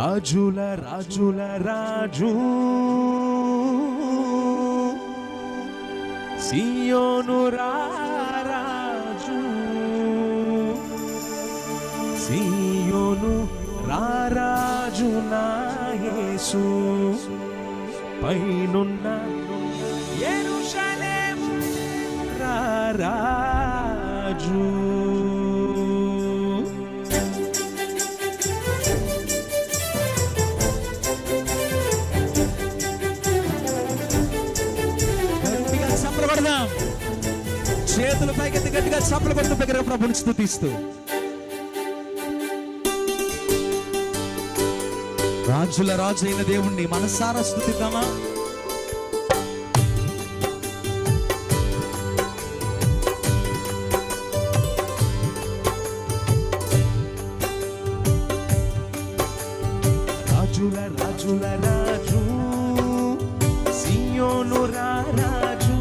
రాజుల రాజుల రాజు సియోను రారాజు, సియోను రారాజు నా యేసు పైనున్న యెరూషలేము రారాజు. చేతులు పైకెత్తి గట్టిగా చప్పట్లు కొట్టు దగ్గర ప్రభుని స్తుతిస్తూ రాజుల రాజు అయిన దేవుణ్ణి మనసారా స్తుతిద్దామా? రాజుల రాజుల రాజు సియోను రారాజు,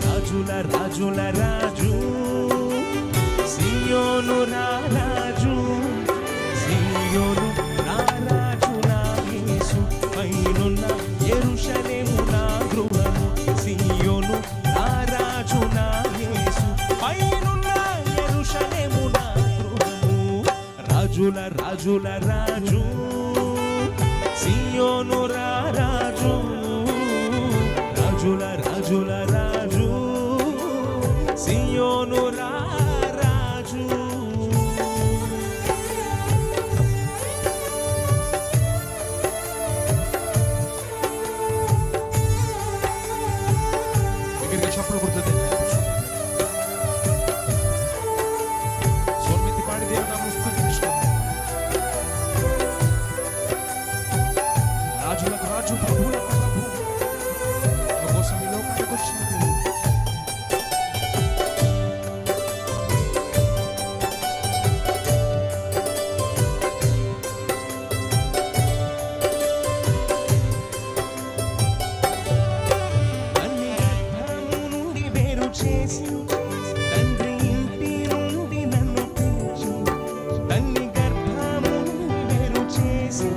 రాజుల రాజుల రాజు సియోను రారాజు, సియోను రారాజు నా యేసు పైనున్న యెరూషలేము నా గృహము, సియోను రారాజు నా యేసు పైనున్న యెరూషలేము నా గృహము. రాజుల రాజుల రాజు సియోను రారాజు, రాజుల రాజుల రాజు సియోను రారాజు. దగ్గరగా చప్పుడు కొడుతుంది, స్వర్మితి పాడి దేవుని స్తుతించుకుందాం. రాజులకు రాజు ప్రభువులకు ప్రభు మన కోసం ఈ లోకానికి వచ్చినది. చేసి తండ్రి ఇంటి నుండి నన్ను పిలిచి, తల్లి గర్భము వేరు చేసి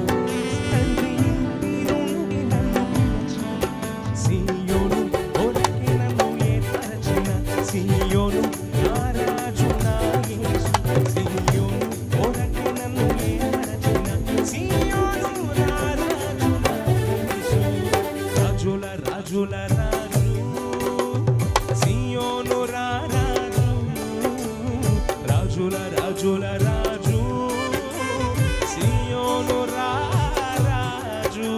తండ్రి ఇంటి నుండి నన్ను పిలిచి, సియోను కొరకి నన్ను ఏర్పరచిన సియోను రారాజు నా యేసు, సియోను కొరకి నన్ను ఏర్పరచిన సియోను రారాజు నా యేసు. రాజుల రాజుల రాజు సియోను రారాజు, రాజుల రాజుల రాజు సియోను రారాజు.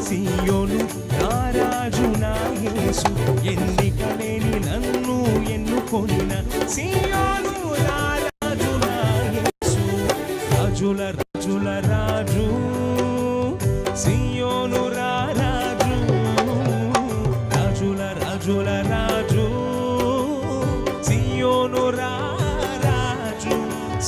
సియోను రారాజు నా యేసు ఎన్నికలేని నన్ను ఎన్నుకొనిన సియోను రారాజు నా యేసు. రాజుల రాజుల రాజు సియోను రారాజు, రాజుల రాజుల రాజు సియోను రారాజు,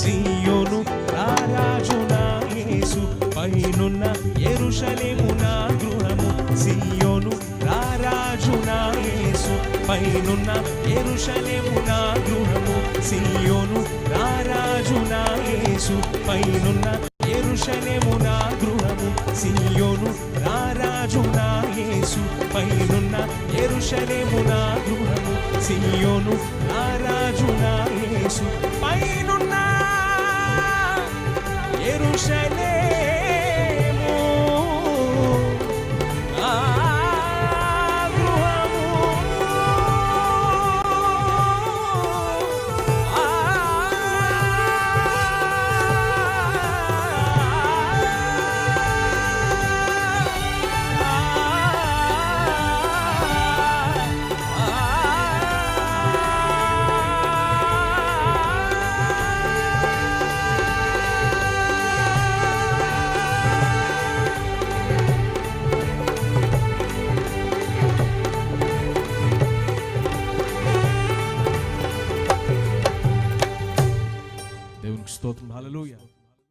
సియోను రారాజు నా యేసు పైనున్న యెరూషలేము నా గృహము, సియోను రారాజు నా యేసు పైనున్న యెరూషలేము నా గృహము, సియోను రారాజు నా యేసు పైనున్న యెరూషలేము నా గృహము, సియోను రారాజు నా యేసు పైనున్న యెరూషలేము నా గృహము, సియోను రారాజు నా యేసు పైనున్న యెరూషలేము